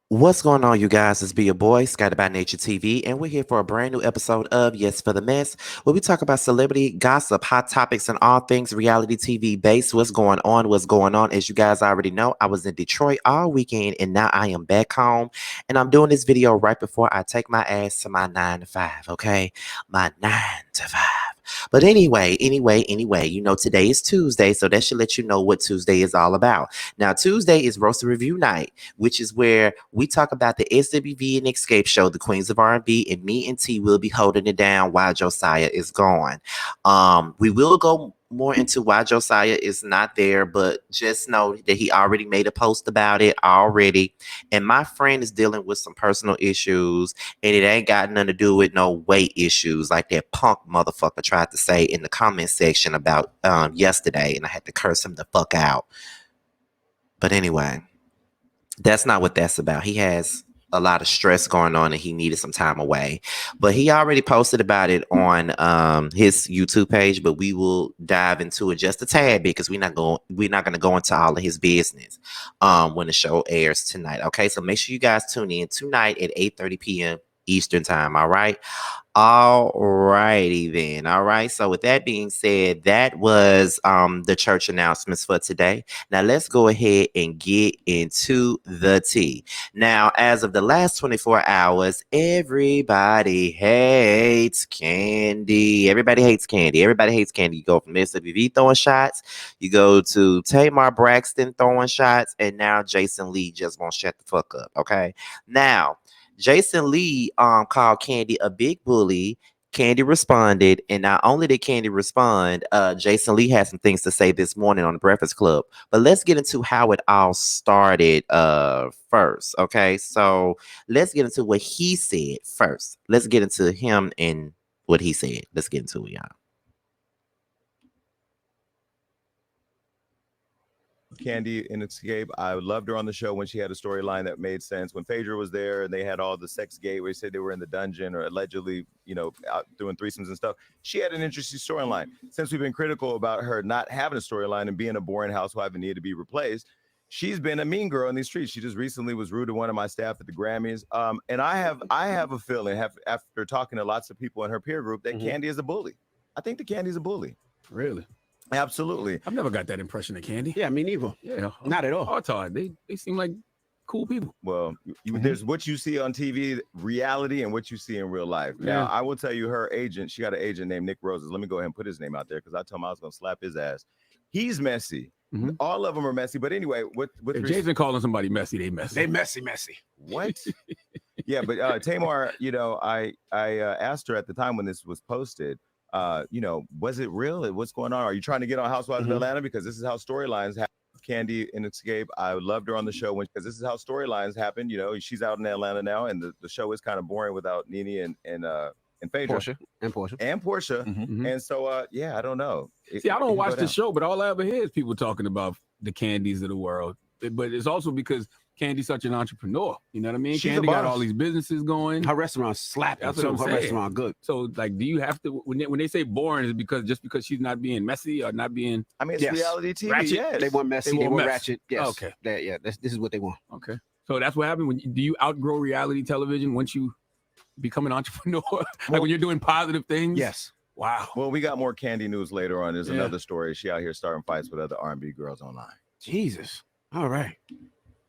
What's going on, you guys? It's Be Your Boy, Scotty by Nature TV, and we're here for a brand new episode of Yes for the Mess, where we talk about celebrity gossip, hot topics, and all things reality TV based. What's going on? What's going on? As you guys already know, I was in Detroit all weekend, and now I am back home, and I'm doing this video right before I take my ass to my 9 to 5, okay? My 9 to 5. But anyway, today is Tuesday, so that should let you know what Tuesday is all about. Now, Tuesday is Roast and Review Night, which is where we talk about the SWV and Escape show, the Queens of R&B, and me and T will be holding it down while Josiah is gone. We will go more into why Josiah is not there, but just know that he already made a post about it already. And my friend is dealing with some personal issues, and it ain't got nothing to do with no weight issues like that punk motherfucker tried to say in the comment section about yesterday, and I had to curse him the fuck out. But anyway, that's not what that's about. He has a lot of stress going on and he needed some time away. But he already posted about it on his YouTube page, but we will dive into it just a tad bit because we're not going to go into all of his business when the show airs tonight. Okay, so make sure you guys tune in tonight at 8:30 p.m. Eastern time. All right. All righty then. All right. So with that being said, that was the church announcements for today. Now let's go ahead and get into the tea. Now, as of the last 24 hours, everybody hates Kandi. Everybody hates Kandi. Everybody hates Kandi. You go from SWV throwing shots, you go to Tamar Braxton throwing shots, and now Jason Lee just won't shut the fuck up. Okay. Now, Jason Lee called Kandi a big bully. Kandi responded, and not only did Kandi respond, Jason Lee had some things to say this morning on the Breakfast Club. But let's get into how it all started first. Okay, so let's get into what he said first. Let's get into him and what he said. Let's get into it, y'all. Kandi in Escape. I loved her on the show when she had a storyline that made sense. When Phaedra was there and they had all the sex gate where they said they were in the dungeon or allegedly, out doing threesomes and stuff. She had an interesting storyline. Since we've been critical about her not having a storyline and being a boring housewife and needed to be replaced, she's been a mean girl in these streets. She just recently was rude to one of my staff at the Grammys. And I have a feeling after talking to lots of people in her peer group that Kandi is a bully. I think the Kandi's a bully. Really? Absolutely. I've never got that impression of Kandi. Yeah, me neither. Yeah, not at all. Hard time. They seem like cool people. Well, there's what you see on TV, reality, and what you see in real life. Yeah. Now, I will tell you, her agent, she got an agent named Nick Roses. Let me go ahead and put his name out there because I told him I was going to slap his ass. He's messy. All of them are messy. But anyway, if Jason calling somebody messy, they messy. They messy. What? Yeah, but Tamar, I asked her at the time when this was posted, was it real? What's going on? Are you trying to get on Housewives of Atlanta? Because this is how storylines happen. Kandi in Escape. I loved her on the show because this is how storylines happen. She's out in Atlanta now, and the show is kind of boring without Nene and Phaedra. Portia. And so, I don't know. See, I don't watch the show, but all I ever hear is people talking about the Kandis of the world. But it's also because Kandi's such an entrepreneur. You know what I mean? Kandi got all these businesses going. Her restaurant's slapping. That's what I'm saying. Her restaurant good. So, like, do you have to when they say boring, is it just because she's not being messy or not being? I mean, it's reality TV. Ratchet. Yes. They want messy. They want ratchet. Yes. Okay. This is what they want. Okay. So that's what happened. Do you outgrow reality television once you become an entrepreneur? Like when you're doing positive things? Yes. Wow. Well, we got more Kandi news later on. There's another story. She out here starting fights with other R&B girls online. Jesus. All right.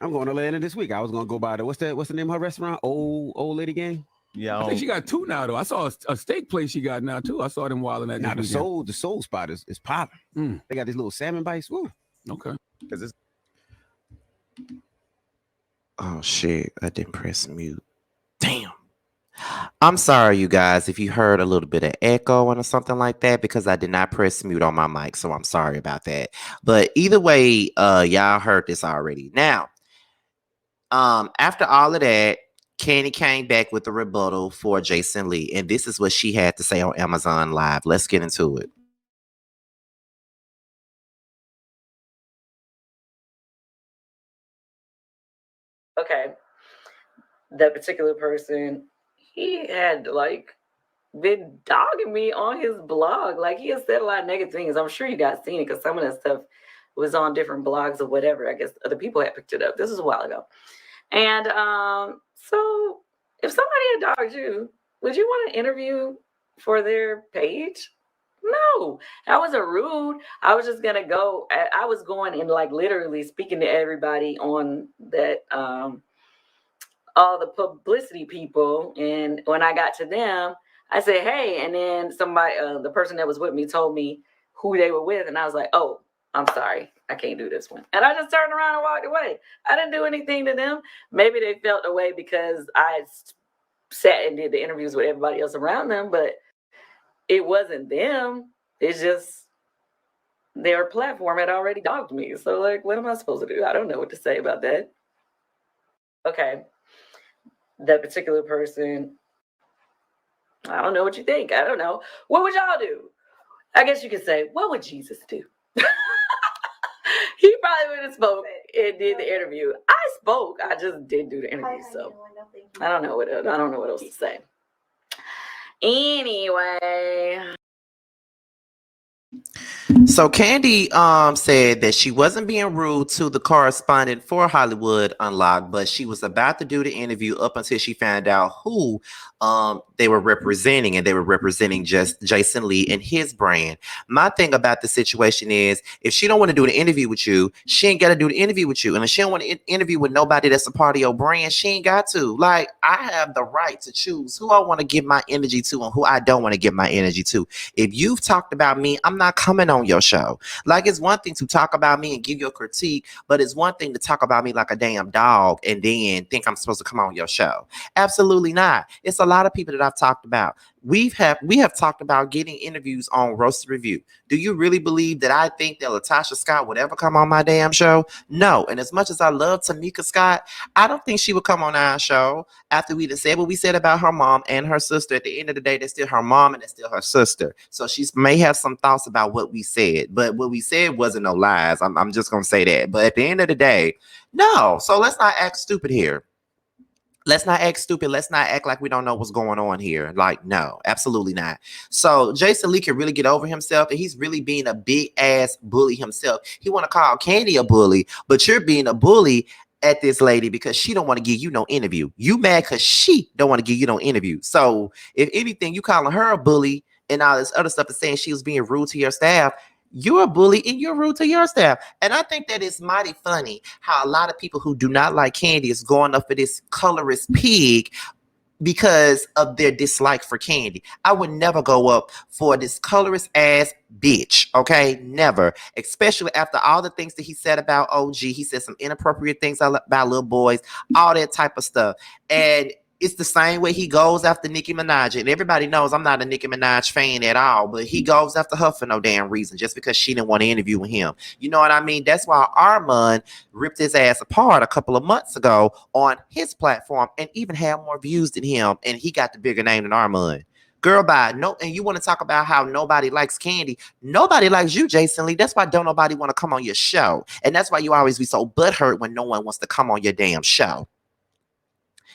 I'm going to Atlanta this week. I was going to go by what's the name of her restaurant? Old Lady Gang? Yeah. I think she got two now, though. I saw a steak place she got now, too. I saw them wilding at now the soul spot is popping. They got these little salmon bites. Woo. Okay. Oh, shit. I didn't press mute. Damn. I'm sorry, you guys, if you heard a little bit of echoing or something like that, because I did not press mute on my mic, so I'm sorry about that. But either way, y'all heard this already. Now, after all of that, Kandi came back with a rebuttal for Jason Lee, and this is what she had to say on Amazon Live. Let's get into it. Okay, that particular person, he had been dogging me on his blog. Like, he has said a lot of negative things. I'm sure you guys seen it because some of that stuff was on different blogs or whatever. I guess other people had picked it up. This was a while ago. And so if somebody had dogged you, would you want to interview for their page? No, that wasn't rude. I was just gonna go. I was going and like literally speaking to everybody on that, all the publicity people. And when I got to them, I said, "Hey," and then somebody, the person that was with me, told me who they were with, and I was like, "Oh, I'm sorry, I can't do this one." And I just turned around and walked away. I didn't do anything to them. Maybe they felt the way because I sat and did the interviews with everybody else around them, but it wasn't them. It's just their platform had already dogged me. So, like, what am I supposed to do? I don't know what to say about that. Okay. That particular person, I don't know what you think. I don't know. What would y'all do? I guess you could say, what would Jesus do? He probably would have spoke and did the interview. I spoke. I just didn't do the interview. So I don't know what else. I don't know what else to say. Anyway. So Kandi said that she wasn't being rude to the correspondent for Hollywood Unlocked, but she was about to do the interview up until she found out who they were representing, and they were representing just Jason Lee and his brand. My thing about the situation is, if she don't want to do the interview with you, she ain't got to do the interview with you. And if she don't want to interview with nobody that's a part of your brand, she ain't got to. Like, I have the right to choose who I want to give my energy to and who I don't want to give my energy to. If you've talked about me, I'm not coming on your show. Like, it's one thing to talk about me and give your critique, but it's one thing to talk about me like a damn dog and then think I'm supposed to come on your show. Absolutely not. It's a lot of people that I've talked about. We have talked about getting interviews on Roasted Review. Do you really believe that I think that Latasha Scott would ever come on my damn show? No. And as much as I love Tamika Scott, I don't think she would come on our show after we said what we said about her mom and her sister. At the end of the day, that's still her mom and that's still her sister. So she may have some thoughts about what we said, but what we said wasn't no lies. I'm just gonna say that. But at the end of the day, no. So let's not act stupid here. Let's not act stupid. Let's not act like we don't know what's going on here. Like, no, absolutely not. So Jason Lee can really get over himself, and he's really being a big ass bully himself. He want to call Kandi a bully, but you're being a bully at this lady because she don't want to give you no interview. You mad because she don't want to give you no interview. So if anything, you calling her a bully and all this other stuff and saying she was being rude to your staff. You're a bully and you're rude to your staff. And I think that it's mighty funny how a lot of people who do not like Kandi is going up for this colorist pig because of their dislike for Kandi. I would never go up for this colorist ass bitch. Okay, never. Especially after all the things that he said about OG. He said some inappropriate things about little boys, all that type of stuff. And it's the same way he goes after Nicki Minaj. And everybody knows I'm not a Nicki Minaj fan at all, but he goes after her for no damn reason, just because she didn't want to interview with him. You know what I mean? That's why Armand ripped his ass apart a couple of months ago on his platform and even had more views than him. And he got the bigger name than Armand. Girl, bye. No, and you want to talk about how nobody likes Kandi. Nobody likes you, Jason Lee. That's why don't nobody want to come on your show. And that's why you always be so butthurt when no one wants to come on your damn show.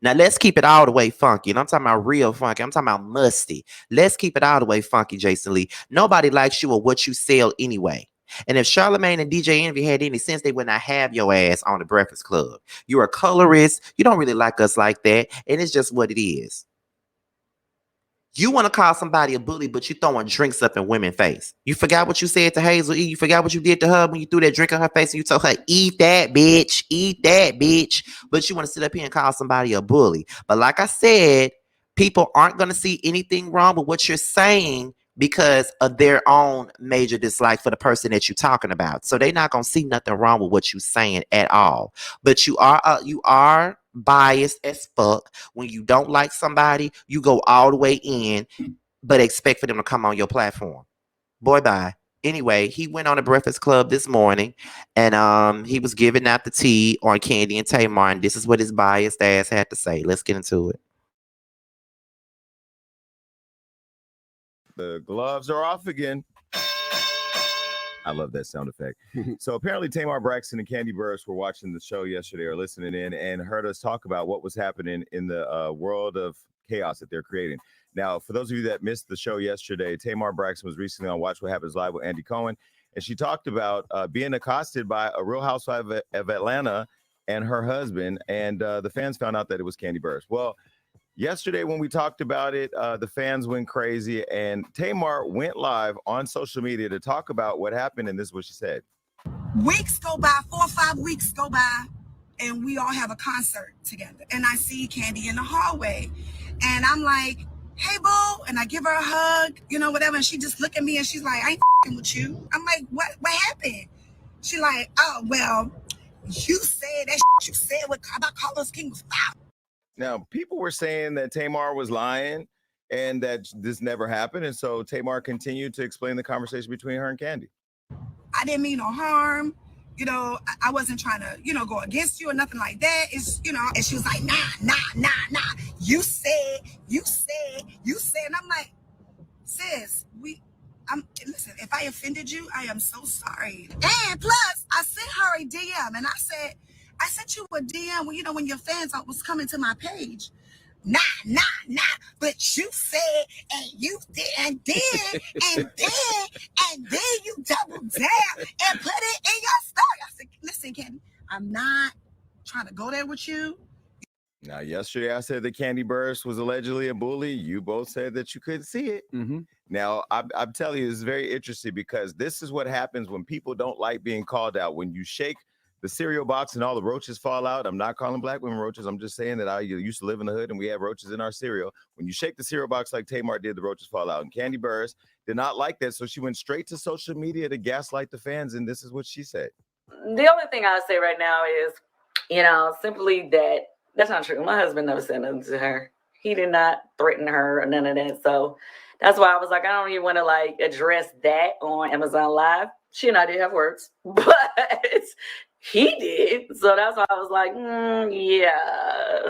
Now, let's keep it all the way funky. And I'm talking about real funky. I'm talking about musty. Let's keep it all the way funky, Jason Lee. Nobody likes you or what you sell anyway. And if Charlamagne and DJ Envy had any sense, they would not have your ass on the Breakfast Club. You're a colorist. You don't really like us like that. And it's just what it is. You want to call somebody a bully, but you throwing drinks up in women's face. You forgot what you said to Hazel E. You forgot what you did to her when you threw that drink in her face and you told her, eat that, bitch. Eat that, bitch. But you want to sit up here and call somebody a bully. But like I said, people aren't going to see anything wrong with what you're saying because of their own major dislike for the person that you're talking about. So they're not going to see nothing wrong with what you're saying at all. But you are biased as fuck. When you don't like somebody, you go all the way in, but expect for them to come on your platform. Boy, bye. Anyway, he went on the Breakfast Club this morning, and he was giving out the tea on Kandi and Tamar, and this is what his biased ass had to say. Let's get into it. The gloves are off again. I love that sound effect. So apparently Tamar Braxton and Kandi Burruss were watching the show yesterday or listening in and heard us talk about what was happening in the world of chaos that they're creating. Now, for those of you that missed the show yesterday, Tamar Braxton was recently on Watch What Happens Live with Andy Cohen. and she talked about being accosted by a Real Housewife of Atlanta and her husband, and the fans found out that it was Kandi Burruss. Well, yesterday when we talked about it, the fans went crazy, and Tamar went live on social media to talk about what happened, and this is what she said. Weeks go by, 4 or 5 weeks go by, and we all have a concert together. And I see Kandi in the hallway, and I'm like, hey, boo, and I give her a hug, you know, whatever, and she just look at me, and she's like, I ain't f***ing with you. I'm like, what happened? She like, oh, well, you said that you said about Carlos King was foul. Now, people were saying that Tamar was lying and that this never happened, and so Tamar continued to explain the conversation between her and Kandi. I didn't mean no harm. You know, I wasn't trying to, you know, go against you or nothing like that. It's, you know, and she was like, nah. You said. And I'm like, sis, listen, if I offended you, I am so sorry. And plus, I sent her a DM, and I sent you a DM when, you know, when your fans was coming to my page. Nah. But you said, and you did, and then you doubled down and put it in your story. I said, listen, Kandi, I'm not trying to go there with you. Now, yesterday I said that Kandi Burruss was allegedly a bully. You both said that you couldn't see it. Mm-hmm. Now, I'm telling you, it's very interesting because this is what happens when people don't like being called out. When you shake the cereal box and all the roaches fall out. I'm not calling black women roaches. I'm just saying that I used to live in the hood and we have roaches in our cereal. When you shake the cereal box like Tamar did, the roaches fall out. And Kandi Burruss did not like that. So she went straight to social media to gaslight the fans. And this is what she said. The only thing I'll say right now is, you know, simply that's not true. My husband never said nothing to her. He did not threaten her or none of that. So that's why I was like, I don't even want to like address that on Amazon Live. She and I did have words, but he did. So that's why I was like, yeah.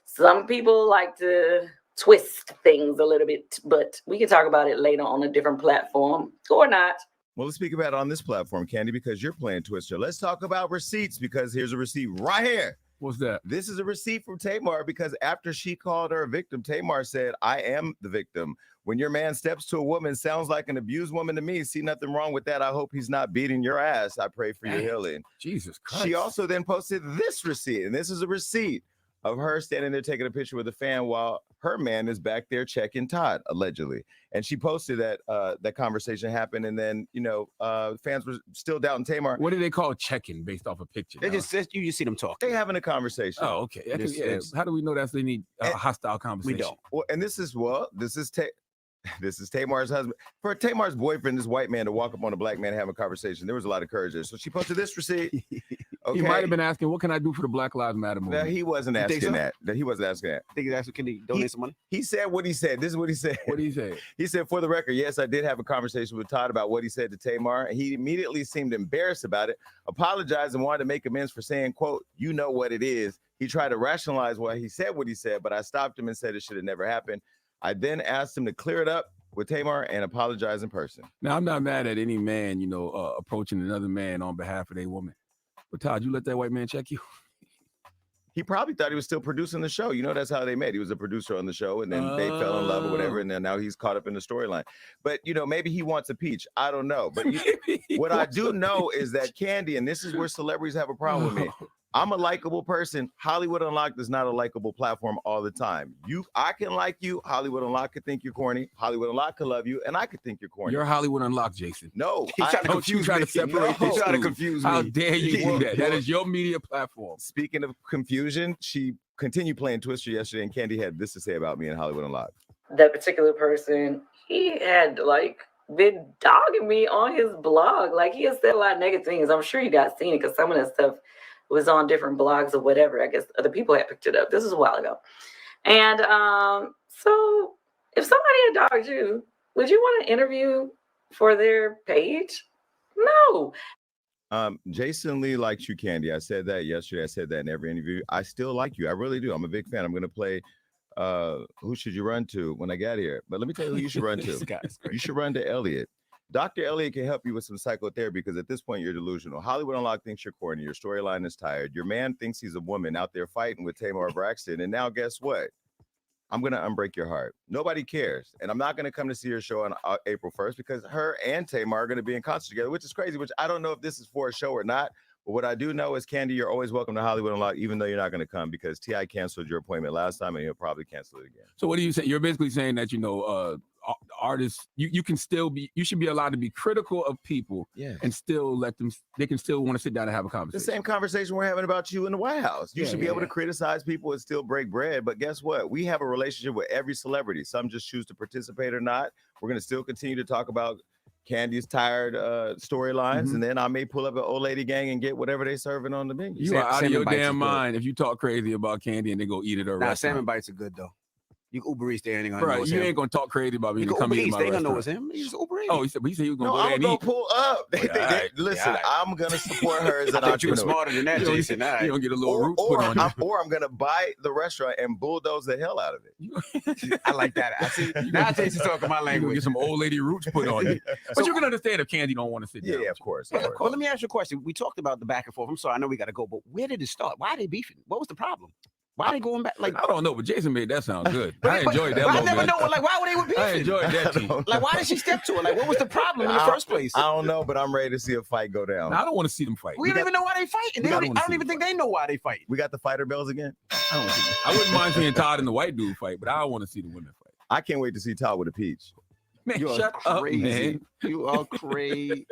Some people like to twist things a little bit, but we can talk about it later on a different platform or not. Well, let's speak about it on this platform, Kandi, because you're playing Twister. Let's talk about receipts because here's a receipt right here. What's that? This is a receipt from Tamar because after she called her a victim, Tamar said, I am the victim. When your man steps to a woman, sounds like an abused woman to me. See nothing wrong with that. I hope he's not beating your ass. I pray for your healing. Jesus Christ. She also then posted this receipt, and this is a receipt of her standing there taking a picture with a fan while her man is back there checking Todd, allegedly. And she posted that that conversation happened, and then, you know, fans were still doubting Tamar. What do they call checking based off a picture? They just you just see them talk. They having a conversation. Oh, okay. How do we know that's they need a hostile conversation? We don't. Well, and this is Tamar's husband. For Tamar's boyfriend, this white man, to walk up on a black man and have a conversation, there was a lot of courage there. So she posted this receipt. Okay. He might have been asking, what can I do for the Black Lives Matter movement? No, he wasn't asking that. He wasn't asking that. Think that's can he donate some money? He said what he said. This is what he said. What did he say? He said, for the record, yes, I did have a conversation with Todd about what he said to Tamar. He immediately seemed embarrassed about it, apologized, and wanted to make amends for saying, quote, you know what it is. He tried to rationalize why he said what he said, but I stopped him and said it should have never happened. I then asked him to clear it up with Tamar and apologize in person. Now, I'm not mad at any man, you know, approaching another man on behalf of their woman. But Todd, you let that white man check you? He probably thought he was still producing the show. You know, that's how they met. He was a producer on the show, and then they fell in love or whatever, and then now he's caught up in the storyline. But, you know, maybe he wants a peach. I don't know. But what I do know is that Kandi, and this is where celebrities have a problem with me, I'm a likable person. Hollywood Unlocked is not a likable platform all the time. I can like you. Hollywood Unlocked could think you're corny. Hollywood Unlocked could love you, and I could think you're corny. You're Hollywood Unlocked, Jason. No. He's trying to confuse me. He's trying to confuse me. How dare you do that? That is your media platform. Speaking of confusion, she continued playing Twister yesterday, and Kandi had this to say about me in Hollywood Unlocked. That particular person, he had like been dogging me on his blog. Like he has said a lot of negative things. I'm sure you guys seen it because some of that stuff was on different blogs or whatever. I guess other people had picked it up. This is a while ago. And so if somebody had dogged you, would you want to interview for their page? No. Jason Lee likes you, Kandi. I said that yesterday. I said that in every interview. I still like you. I really do. I'm a big fan. I'm going to play Who Should You Run To when I get here. But let me tell you who you should run to. You should run to Elliot. Dr. Elliot can help you with some psychotherapy because at this point you're delusional. Hollywood Unlocked thinks you're corny. Your storyline is tired. Your man thinks he's a woman out there fighting with Tamar Braxton. And now guess what? I'm going to unbreak your heart. Nobody cares. And I'm not going to come to see your show on April 1st because her and Tamar are going to be in concert together, which is crazy, which I don't know if this is for a show or not. But what I do know is, Kandi, you're always welcome to Hollywood Unlocked, even though you're not going to come because T.I. canceled your appointment last time and he'll probably cancel it again. So what are you saying? You're basically saying that, artists, you can still be, you should be allowed to be critical of people and still let them, they can still want to sit down and have a conversation. The same conversation we're having about you in the White House. You should be able to criticize people and still break bread. But guess what? We have a relationship with every celebrity. Some just choose to participate or not. We're going to still continue to talk about Kandi's tired storylines, and then I may pull up an old lady gang and get whatever they serving on the menu. You are out of your damn mind if you talk crazy about Kandi and they go eat it or restaurant. Salmon bites are good though. You can Uber Eats there, ain't gonna know it's him. You ain't gonna talk crazy about me. You to come eat my they restaurant. gonna know it's him. He's Uber Eats. Oh, he said he was gonna go there and I'm eat. gonna pull up. Listen, I'm gonna support her as an entrepreneur. You were smarter than that, Jason. You don't get a little root put on you. Or I'm gonna buy the restaurant and bulldoze the hell out of it. I like that. I see. Now Jason's talking my language. You get some old lady roots put on you. But you can understand if Kandi don't want to sit down. Yeah, of course. Well, let me ask you a question. We talked about the back and forth. I'm sorry, I know we got to go, but where did it start? Why are they beefing? What was the problem? Why are they going back? Like, I don't know, but Jason made that sound good. I enjoyed that. I never know. Like, why were they beefing? I enjoyed that. Like, why did she step to it? Like, what was the problem in the first place? I don't know, but I'm ready to see a fight go down. I don't want to see them fight. We don't even know why they fighting. I don't even think they know why they fight. We got the fighter bells again. I wouldn't mind seeing Todd and the white dude fight, but I don't want to see the women fight. I can't wait to see Todd with a peach. Man, you shut are up, crazy. Man. You are crazy.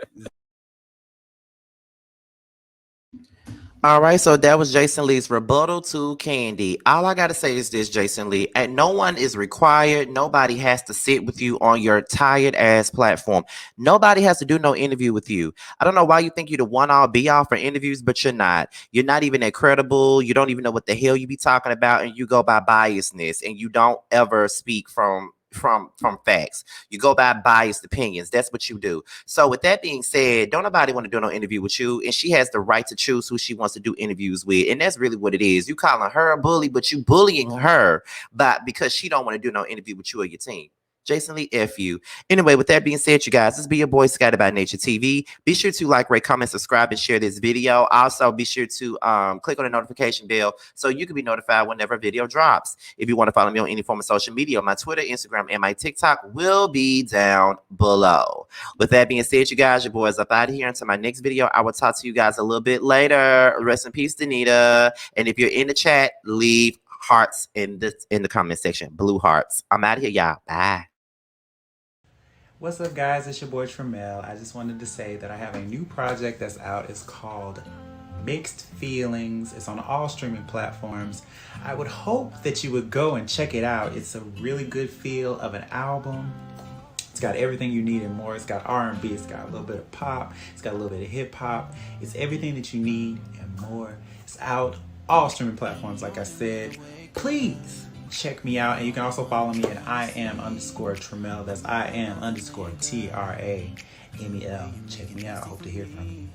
All right, so that was Jason Lee's rebuttal to Kandi. All I got to say is this, Jason Lee, and no one is required. Nobody has to sit with you on your tired ass platform. Nobody has to do no interview with you. I don't know why you think you're the one-all be-all for interviews, but you're not. You're not even that credible. You don't even know what the hell you be talking about, and you go by biasness, and you don't ever speak from facts. You go by biased opinions. That's what you do. So with that being said, don't nobody want to do no interview with you, and she has the right to choose who she wants to do interviews with, and that's really what it is. You calling her a bully, but you bullying her because she don't want to do no interview with you or your team. Jason Lee, F you. Anyway, with that being said, you guys, this be your boy Scattered by Nature TV. Be sure to like, rate, comment, subscribe, and share this video. Also, be sure to click on the notification bell so you can be notified whenever a video drops. If you want to follow me on any form of social media, my Twitter, Instagram, and my TikTok will be down below. With that being said, you guys, your boy is up out of here. Until my next video, I will talk to you guys a little bit later. Rest in peace, Danita. And if you're in the chat, leave hearts in the comment section. Blue hearts. I'm out of here, y'all. Bye. What's up, guys? It's your boy Tramel. I just wanted to say that I have a new project that's out. It's called Mixed Feelings. It's on all streaming platforms. I would hope that you would go and check it out. It's a really good feel of an album. It's got everything you need and more. It's got R&B, it's got a little bit of pop, it's got a little bit of hip hop. It's everything that you need and more. It's out all streaming platforms, like I said. Please check me out, and you can also follow me at IAM_Tramel. That's IAM_TRAMEL. Check me out. I hope to hear from you.